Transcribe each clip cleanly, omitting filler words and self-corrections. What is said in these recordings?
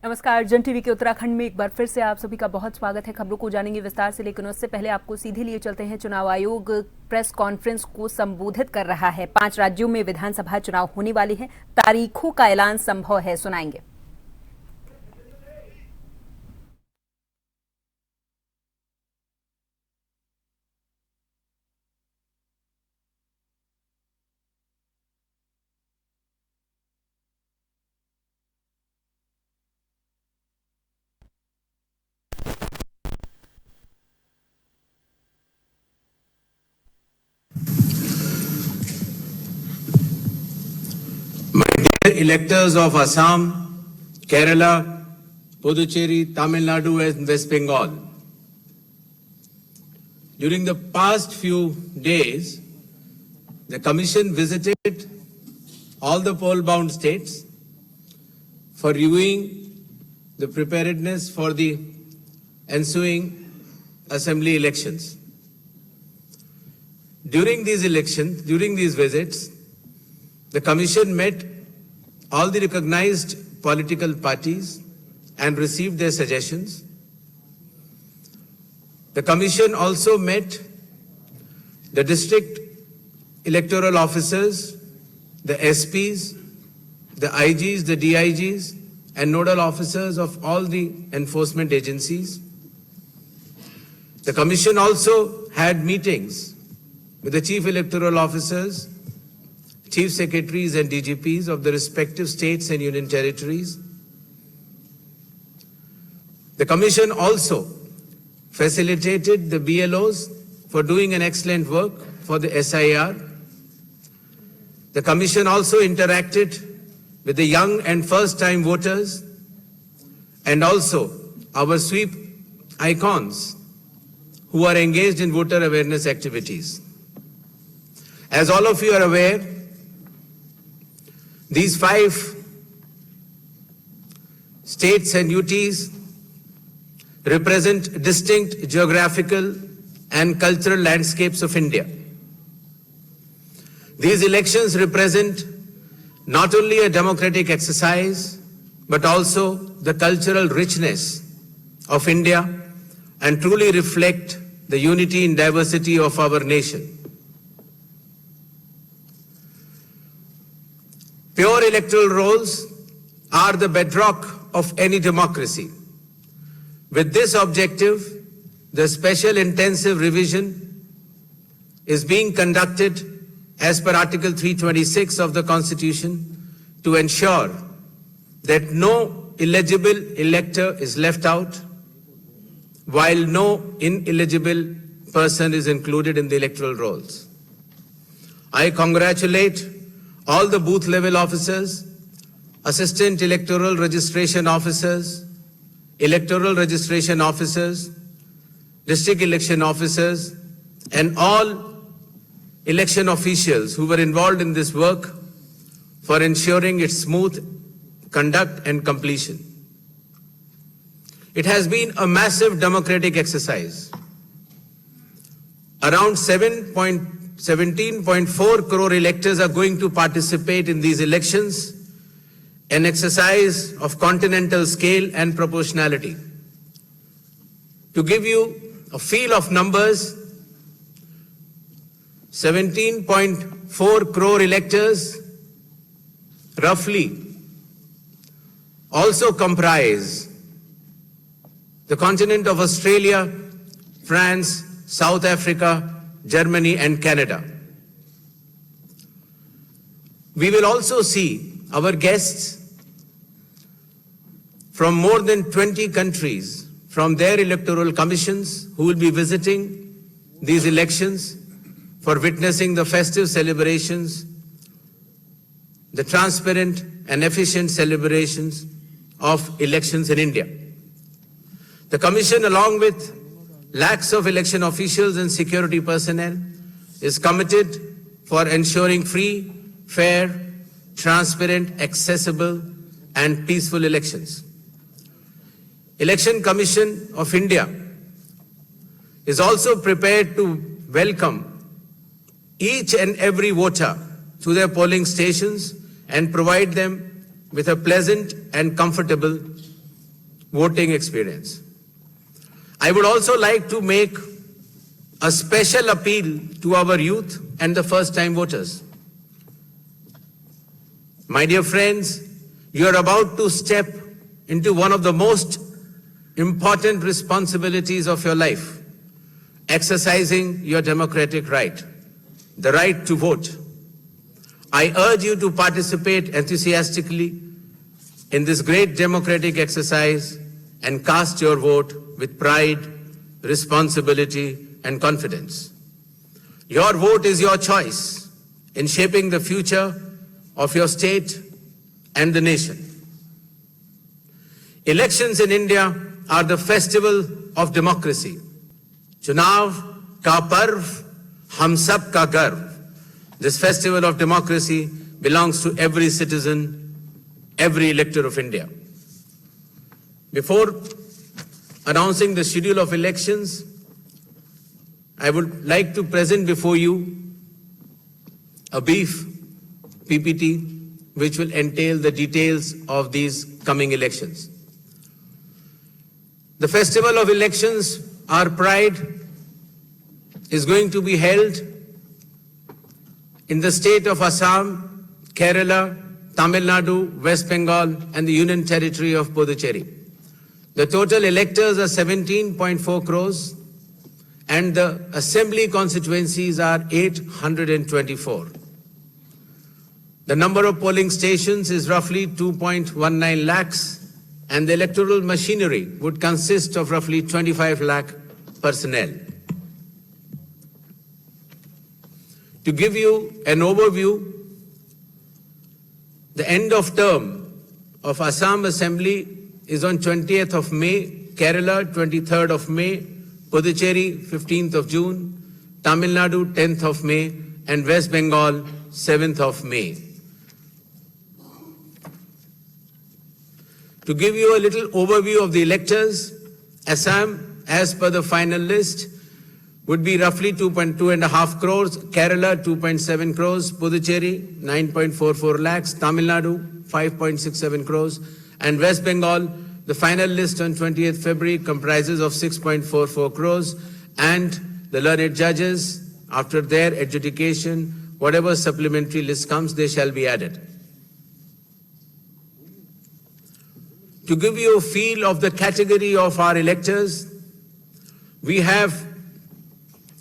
नमस्कार। जन टीवी के उत्तराखंड में एक बार फिर से आप सभी का बहुत स्वागत है। खबरों को जानेंगे विस्तार से, लेकिन उससे पहले आपको सीधे लिए चलते हैं। चुनाव आयोग प्रेस कॉन्फ्रेंस को संबोधित कर रहा है। 5 राज्यों में विधानसभा चुनाव होने वाले हैं। तारीखों का ऐलान संभव है, सुनाएंगे। Electors of Assam, Kerala, Puducherry, Tamil Nadu and West Bengal. During the past few days, the Commission visited all the poll-bound states for reviewing the preparedness for the ensuing assembly elections. During these visits, the Commission met all the recognized political parties and received their suggestions. The Commission also met the district electoral officers, the SPs, the IGs, the DIGs, and nodal officers of all the enforcement agencies. The Commission also had meetings with the chief electoral officers, chief secretaries and DGPs of the respective states and union territories. The Commission also facilitated the BLOs for doing an excellent work for the SIR. The Commission also interacted with the young and first-time voters and also our sweep icons who are engaged in voter awareness activities. As all of you are aware, these 5 states and UTs represent distinct geographical and cultural landscapes of India. These elections represent not only a democratic exercise, but also the cultural richness of India and truly reflect the unity in diversity of our nation. Pure electoral rolls are the bedrock of any democracy. With this objective, the special intensive revision is being conducted as per Article 326 of the Constitution to ensure that no illegible elector is left out, while no ineligible person is included in the electoral rolls. I congratulate all the booth level officers, assistant electoral registration officers, district election officers, and all election officials who were involved in this work for ensuring its smooth conduct and completion. It has been a massive democratic exercise. Around 17.4 crore electors are going to participate in these elections, an exercise of continental scale and proportionality. To give you a feel of numbers, 17.4 crore electors roughly also comprise the continent of Australia, France, South Africa, Germany and Canada. We will also see our guests from more than 20 countries from their electoral commissions who will be visiting these elections for witnessing the festive celebrations, the transparent and efficient celebrations of elections in India. The Commission, along with lakhs of election officials and security personnel, is committed for ensuring free, fair, transparent, accessible and peaceful elections. Election Commission of India is also prepared to welcome each and every voter to their polling stations and provide them with a pleasant and comfortable voting experience. I would also like to make a special appeal to our youth and the first-time voters. My dear friends, you are about to step into one of the most important responsibilities of your life, exercising your democratic right, the right to vote. I urge you to participate enthusiastically in this great democratic exercise and cast your vote with pride, responsibility, and confidence. Your vote is your choice in shaping the future of your state and the nation. Elections in India are the festival of democracy. Chunav ka parv, hum sab ka garv. This festival of democracy belongs to every citizen, every elector of India. Before announcing the schedule of elections, I would like to present before you a brief PPT which will entail the details of these coming elections. The festival of elections, our pride, is going to be held in the state of Assam, Kerala, Tamil Nadu, West Bengal, and the Union Territory of Puducherry. The total electors are 17.4 crores, and the assembly constituencies are 824. The number of polling stations is roughly 2.19 lakhs, and the electoral machinery would consist of roughly 25 lakh personnel. To give you an overview, the end of term of Assam Assembly is on 20th of May, Kerala 23rd of May, Puducherry 15th of June, Tamil Nadu 10th of May, and West Bengal 7th of May. To give you a little overview of the electors, Assam, as per the final list, would be roughly 2.5 crores, Kerala 2.7 crores, Puducherry 9.44 lakhs, Tamil Nadu 5.67 crores, and West Bengal, the final list on 20th February comprises of 6.44 crores, and the learned judges, after their adjudication, whatever supplementary list comes, they shall be added. To give you a feel of the category of our electors, we have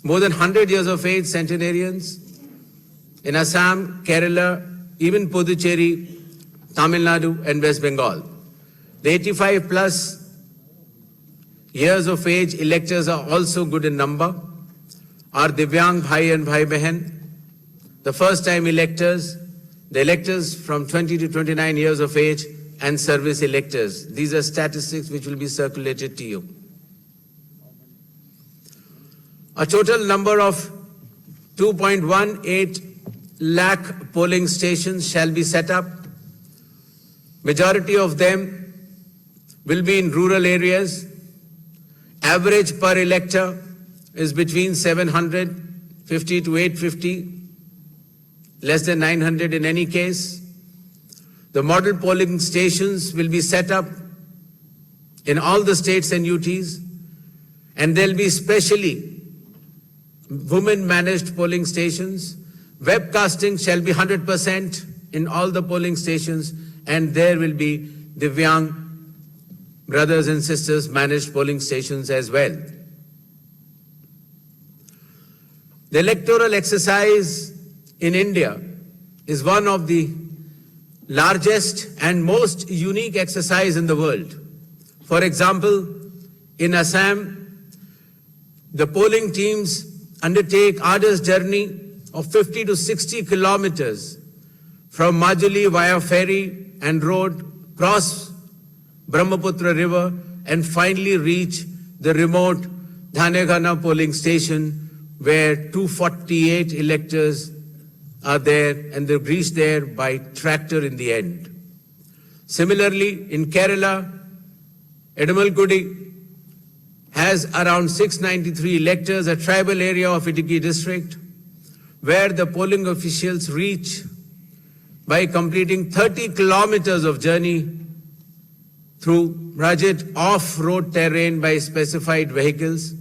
more than 100 years of age centenarians in Assam, Kerala, even Puducherry, Tamil Nadu, and West Bengal. The 85 plus years of age electors are also good in number. Our Divyang Bhai and Bhai Behan, the first time electors, the electors from 20 to 29 years of age, and service electors. These are statistics which will be circulated to you. A total number of 2.18 lakh polling stations shall be set up. Majority of them will be in rural areas. Average per elector is between 750 to 850, less than 900 in any case. The model polling stations will be set up in all the states and UTs, and there'll be specially women-managed polling stations. Webcasting shall be 100% in all the polling stations, and there will be Divyang brothers and sisters managed polling stations as well. The electoral exercise in India is one of the largest and most unique exercise in the world. For example, in Assam, the polling teams undertake arduous journey of 50 to 60 kilometers from Majuli via ferry and road, cross Brahmaputra River, and finally reach the remote Dhanegana polling station where 248 electors are there, and they reach there by tractor in the end. Similarly, in Kerala, Edamalgudi has around 693 electors, a tribal area of Idukki district, where the polling officials reach by completing 30 kilometers of journey through rugged off-road terrain by specified vehicles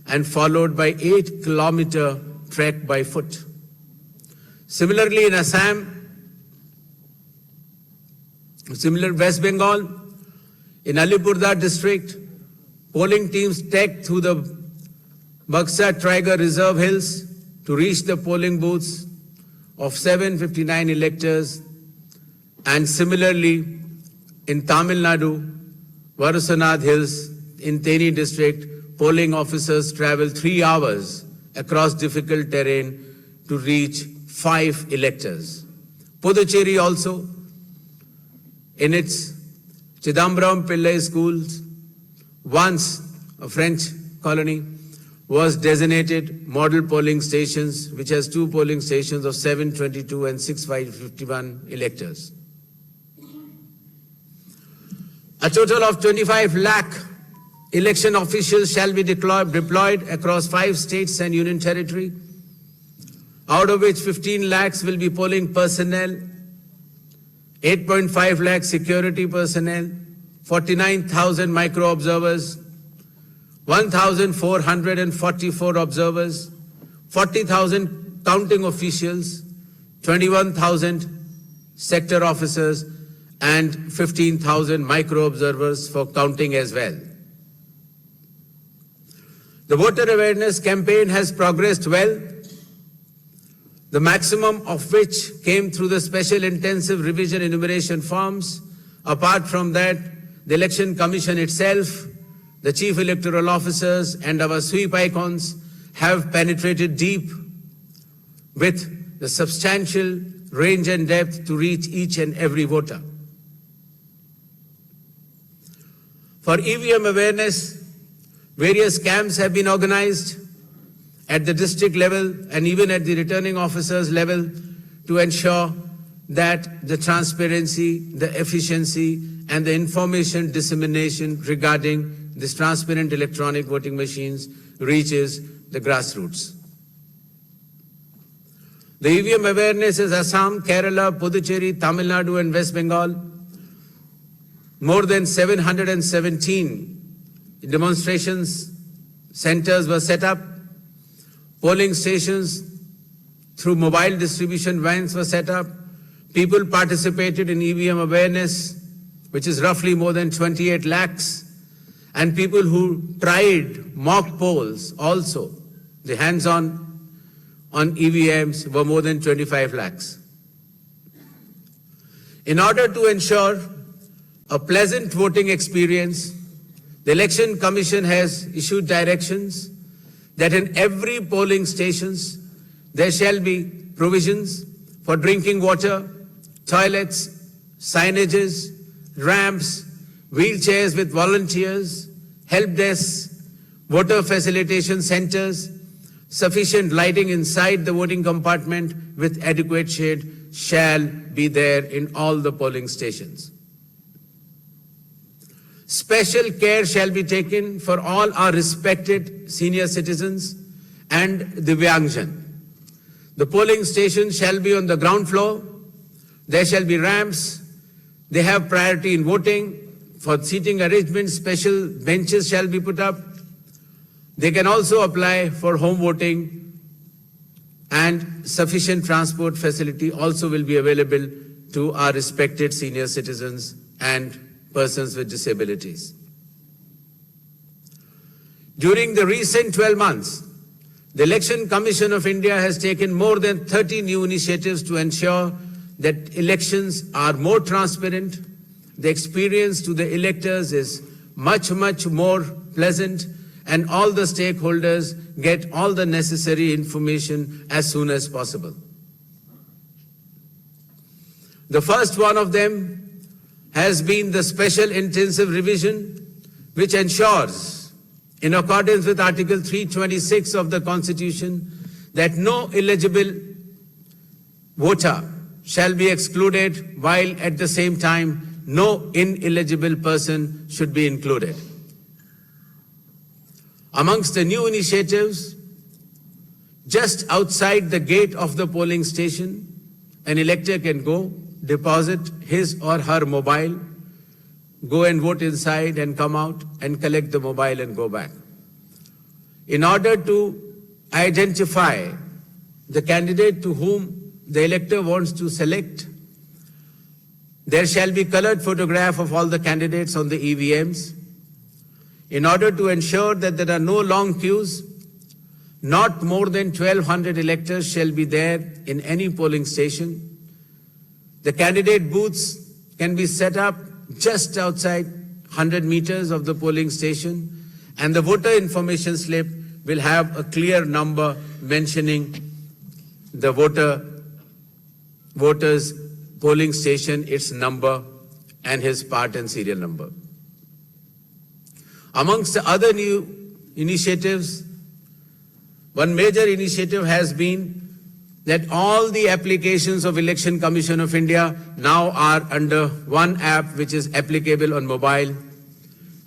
and followed by 8-kilometer trek by foot. Similarly, in West Bengal, in Alipurduar district, polling teams trekked through the Buxa Tiger Reserve Hills to reach the polling booths of 759 electors. And similarly, in Tamil Nadu, Varusanath Hills, in Theni district, polling officers traveled 3 hours across difficult terrain to reach 5 electors. Puducherry also, in its Chidambaram Pillai schools, once a French colony, was designated model polling stations, which has 2 polling stations of 722 and 651 electors. A total of 25 lakh election officials shall be deployed across 5 states and union territory, out of which 15 lakhs will be polling personnel, 8.5 lakh security personnel, 49,000 micro observers, 1,444 observers, 40,000 counting officials, 21,000 sector officers, and 15,000 micro observers for counting as well. The voter awareness campaign has progressed well, the maximum of which came through the special intensive revision enumeration forms. Apart from that, the Election Commission itself, the Chief Electoral Officers and our sweep icons have penetrated deep with the substantial range and depth to reach each and every voter. For EVM awareness, various camps have been organized at the district level and even at the returning officers level to ensure that the transparency, the efficiency, and the information dissemination regarding this transparent electronic voting machines reaches the grassroots. The EVM awareness is Assam, Kerala, Puducherry, Tamil Nadu, and West Bengal. More than 717 demonstrations centers were set up. Polling stations through mobile distribution vans were set up. People participated in EVM awareness, which is roughly more than 28 lakhs. And people who tried mock polls also, the hands-on on EVMs were more than 25 lakhs. In order to ensure a pleasant voting experience, the Election Commission has issued directions that in every polling stations there shall be provisions for drinking water, toilets, signages, ramps, wheelchairs with volunteers, help desks, voter facilitation centers, sufficient lighting inside the voting compartment with adequate shade shall be there in all the polling stations. Special care shall be taken for all our respected senior citizens and Divyangjan. The polling station shall be on the ground floor. There shall be ramps. They have priority in voting. For seating arrangements, special benches shall be put up. They can also apply for home voting, and sufficient transport facility also will be available to our respected senior citizens and persons with disabilities. During the recent 12 months, the Election Commission of India has taken more than 30 new initiatives to ensure that elections are more transparent. The experience to the electors is much more pleasant, and all the stakeholders get all the necessary information as soon as possible. The first one of them has been the special intensive revision, which ensures, in accordance with Article 326 of the Constitution, that no eligible voter shall be excluded, while at the same time no ineligible person should be included. Amongst the new initiatives, just outside the gate of the polling station, an elector can go, deposit his or her mobile, go and vote inside and come out and collect the mobile and go back. In order to identify the candidate to whom the elector wants to select, there shall be colored photograph of all the candidates on the EVMs. In order to ensure that there are no long queues, not more than 1,200 electors shall be there in any polling station. The candidate booths can be set up just outside 100 meters of the polling station, and the voter information slip will have a clear number mentioning the voter's polling station, its number, and his part and serial number. Amongst the other new initiatives, one major initiative has been that all the applications of Election Commission of India now are under one app which is applicable on mobile,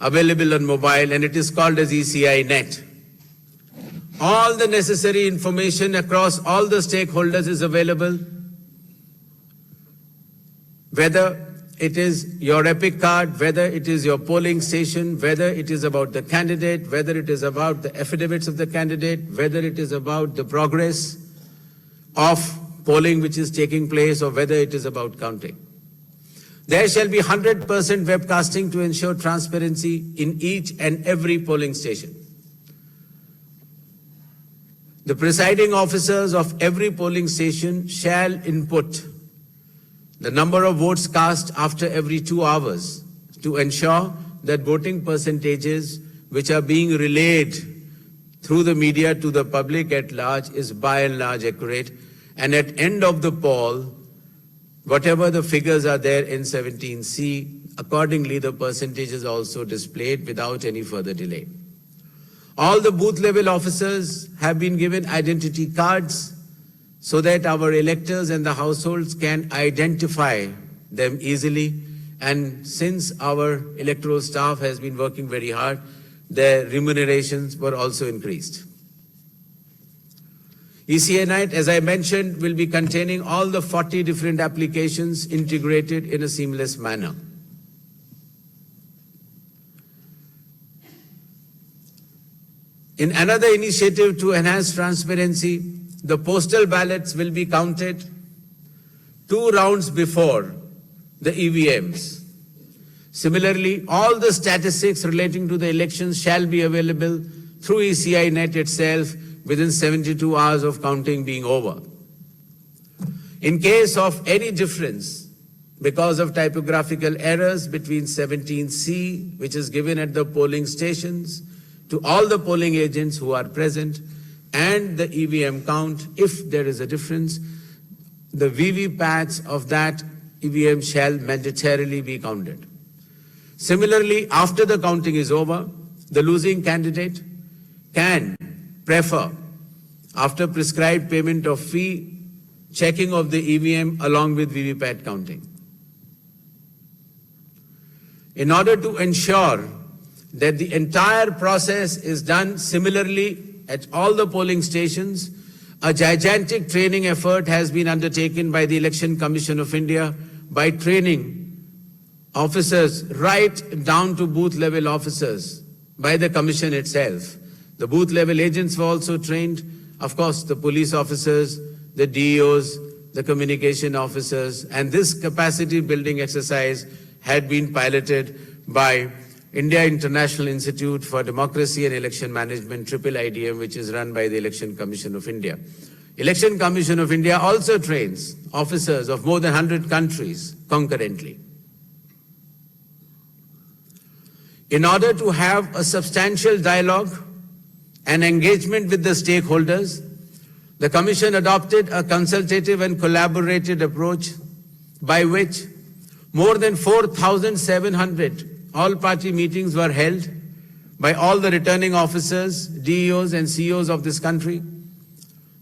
available on mobile, and it is called as ECI Net. All the necessary information across all the stakeholders is available, whether it is your EPIC card, whether it is your polling station, whether it is about the candidate, whether it is about the affidavits of the candidate, whether it is about the progress of polling which is taking place, or whether it is about counting. There shall be 100% webcasting to ensure transparency in each and every polling station. The presiding officers of every polling station shall input the number of votes cast after every 2 hours to ensure that voting percentages which are being relayed through the media to the public at large is by and large accurate. And at end of the poll, whatever the figures are there in 17C, accordingly the percentage is also displayed without any further delay. All the booth level officers have been given identity cards so that our electors and the households can identify them easily. And since our electoral staff has been working very hard, their remunerations were also increased. ECI Net, as I mentioned, will be containing all the 40 different applications integrated in a seamless manner. In another initiative to enhance transparency, the postal ballots will be counted 2 rounds before the EVMs. Similarly, all the statistics relating to the elections shall be available through ECI Net itself within 72 hours of counting being over. In case of any difference because of typographical errors between 17C, which is given at the polling stations, to all the polling agents who are present, and the EVM count, if there is a difference, the VVPATs of that EVM shall mandatorily be counted. Similarly, after the counting is over, the losing candidate can prefer, after prescribed payment of fee, checking of the EVM along with VVPAT counting. In order to ensure that the entire process is done similarly at all the polling stations, a gigantic training effort has been undertaken by the Election Commission of India by training officers right down to booth level officers by the Commission itself. The booth level agents were also trained, of course, the police officers, the DEOs, the communication officers, and this capacity building exercise had been piloted by India International Institute for Democracy and Election Management, IIIDM, which is run by the Election Commission of India. Election Commission of India also trains officers of more than 100 countries concurrently. In order to have a substantial dialogue and engagement with the stakeholders, the Commission adopted a consultative and collaborative approach by which more than 4,700 all-party meetings were held by all the returning officers, DEOs and CEOs of this country.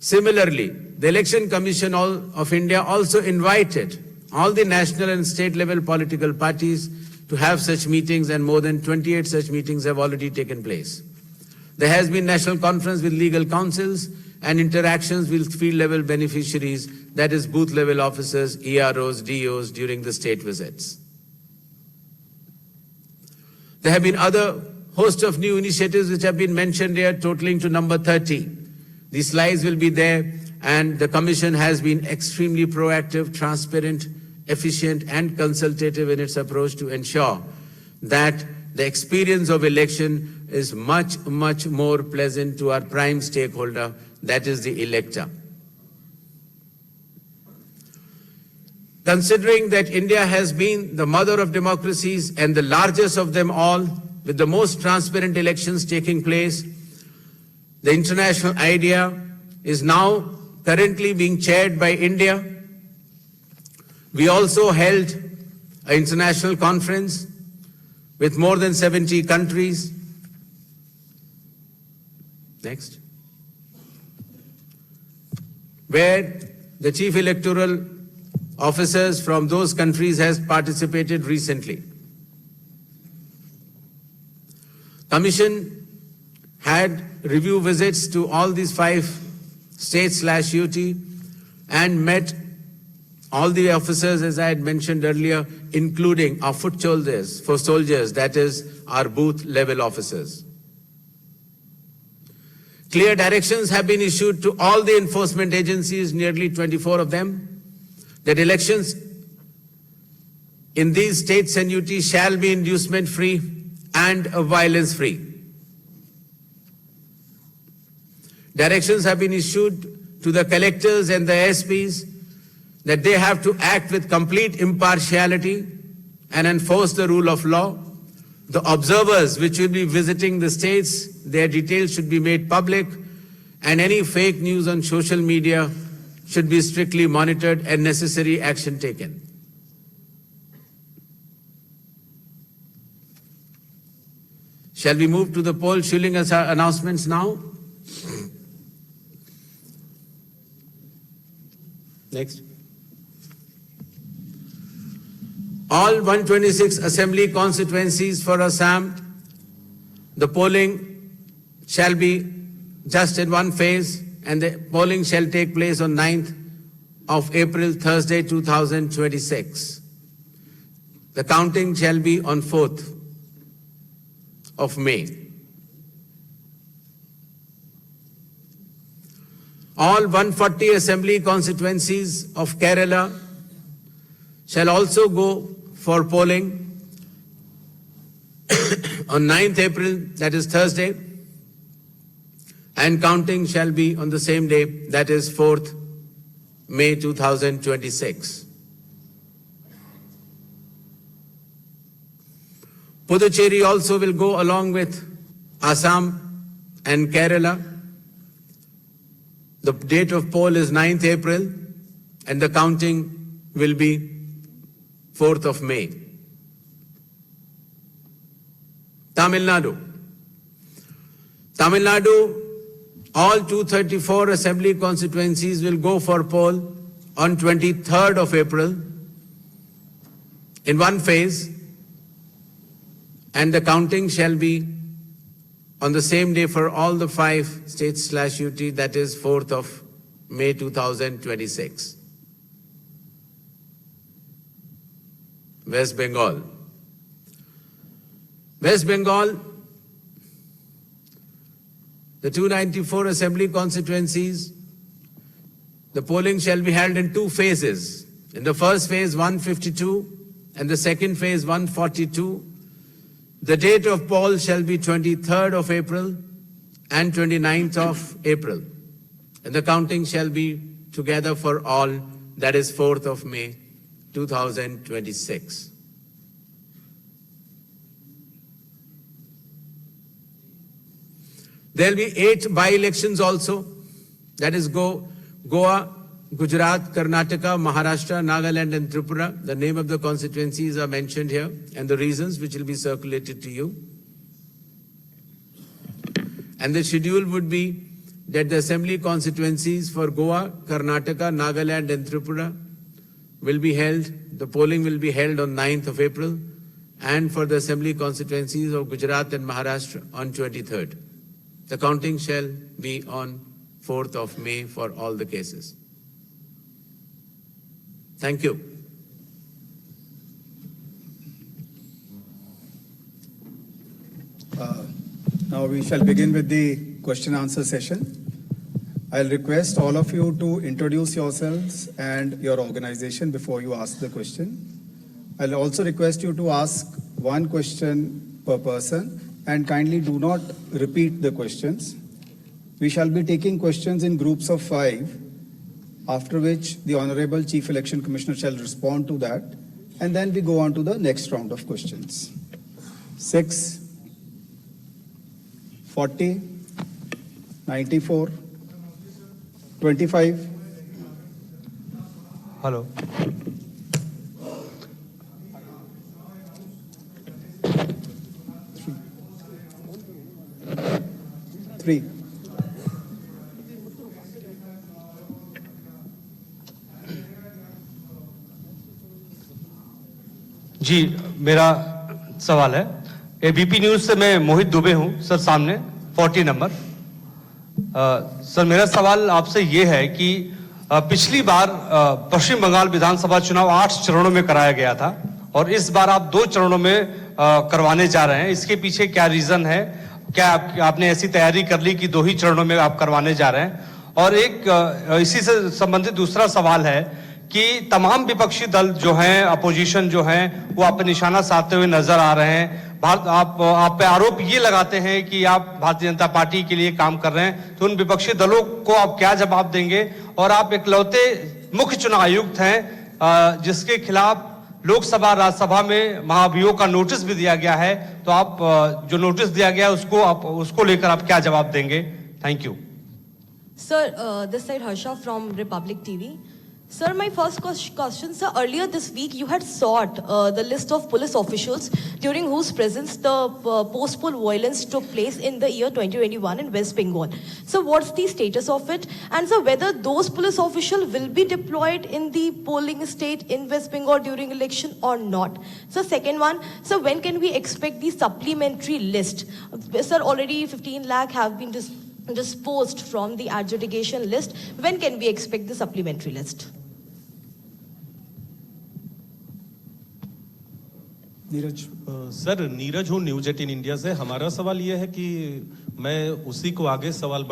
Similarly, the Election Commission of India also invited all the national and state level political parties to have such meetings, and more than 28 such meetings have already taken place. There has been national conference with legal councils and interactions with field level beneficiaries, that is booth level officers, EROs, DEOs during the state visits. There have been other host of new initiatives which have been mentioned here, totaling to number 30. These slides will be there, and the Commission has been extremely proactive, transparent, efficient, and consultative in its approach to ensure that the experience of election is much, much more pleasant to our prime stakeholder, that is the elector. Considering that India has been the mother of democracies and the largest of them all, with the most transparent elections taking place, the international idea is now currently being chaired by India. We also held an international conference with more than 70 countries. Next. Where the chief electoral officers from those countries has participated recently. Commission had review visits to all these 5 states/UT and met all the officers, as I had mentioned earlier, including our foot soldiers, that is our booth level officers. Clear directions have been issued to all the enforcement agencies, nearly 24 of them, that elections in these states and UT shall be inducement-free and violence-free. Directions have been issued to the collectors and the SPs that they have to act with complete impartiality and enforce the rule of law. The observers which will be visiting the states, their details should be made public, and any fake news on social media should be strictly monitored and necessary action taken. Shall we move to the poll shilling announcements now? Next. All 126 assembly constituencies for Assam, the polling shall be just in one phase, and the polling shall take place on 9th of April, Thursday, 2026. The counting shall be on 4th of May. All 140 assembly constituencies of Kerala shall also go for polling on 9th April, that is Thursday, and counting shall be on the same day, that is 4th May 2026. Puducherry also will go along with Assam and Kerala. The date of poll is 9th April and the counting will be 4th of May. Tamil Nadu. Tamil Nadu, all 234 assembly constituencies will go for poll on 23rd of April in one phase, and the counting shall be on the same day for all the 5 states/UT, that is 4th of May 2026. West Bengal. West Bengal, the 294 assembly constituencies, the polling shall be held in 2 phases. In the first phase, 152, and the second phase, 142. The date of poll shall be 23rd of April and 29th of April. And the counting shall be together for all, that is 4th of May 2026. There will be 8 by-elections also, that is Goa, Gujarat, Karnataka, Maharashtra, Nagaland and Tripura. The name of the constituencies are mentioned here and the reasons which will be circulated to you. And the schedule would be that the assembly constituencies for Goa, Karnataka, Nagaland and Tripura will be held, the polling will be held on 9th of April, and for the assembly constituencies of Gujarat and Maharashtra on 23rd. The counting shall be on 4th of May for all the cases. Thank you. Now we shall begin with the question answer session. I'll request all of you to introduce yourselves and your organization before you ask the question. I'll also request you to ask one question per person and kindly do not repeat the questions. We shall be taking questions in groups of 5, after which the Honorable Chief Election Commissioner shall respond to that, and then we go on to the next round of questions. 6, 40, 94, 25. Hello. Three. जी मेरा सवाल है ABP news से मैं मोहित दुबे हूं sir सामने 40 number. Sir मेरा सवाल आपसे ये है कि पिछली बार पश्चिम बंगाल विधानसभा चुनाव 8 चरणों में कराया गया था और इस बार आप 2 चरणों में करवाने जा रहे हैं। इसके पीछे क्या रीजन है? क्या आपने ऐसी तैयारी कर ली कि 2 ही चरणों में आप करवाने जा रहे हैं? और एक इसी से संबंधित दूसरा सवाल है कि तमाम विपक्षी दल जो हैं, अपोजिशन जो हैं, वो आप पे निशाना साधते हुए नजर आ रहे हैं। आप पे आरोप ये लगाते हैं कि आप भारतीय जनता पार्टी के लिए काम कर रहे हैं, तो उन विपक्षी दलों को आप क्या जवाब देंगे? और आप इकलौते मुख्य चुनाव आयुक्त हैं जिसके खिलाफ लोकसभा राज्यसभा में महाभियोग का नोटिस भी दिया गया है, तो आप जो नोटिस दिया गया है उसको लेकर आप क्या जवाब देंगे? Thank you sir. This side Harsha from Republic TV. Sir, my first question, sir, earlier this week you had sought the list of police officials during whose presence the post-poll violence took place in the year 2021 in West Bengal. So what's the status of it? And sir, whether those police officials will be deployed in the polling state in West Bengal during election or not? So second one, so when can we expect the supplementary list? Sir, already 15 lakh have been disposed from the adjudication list. When can we expect the supplementary list? Neeraj. Sir Neeraj हूँ news 18 India से। हमारा सवाल ये है कि मैं उसी को आगे सवाल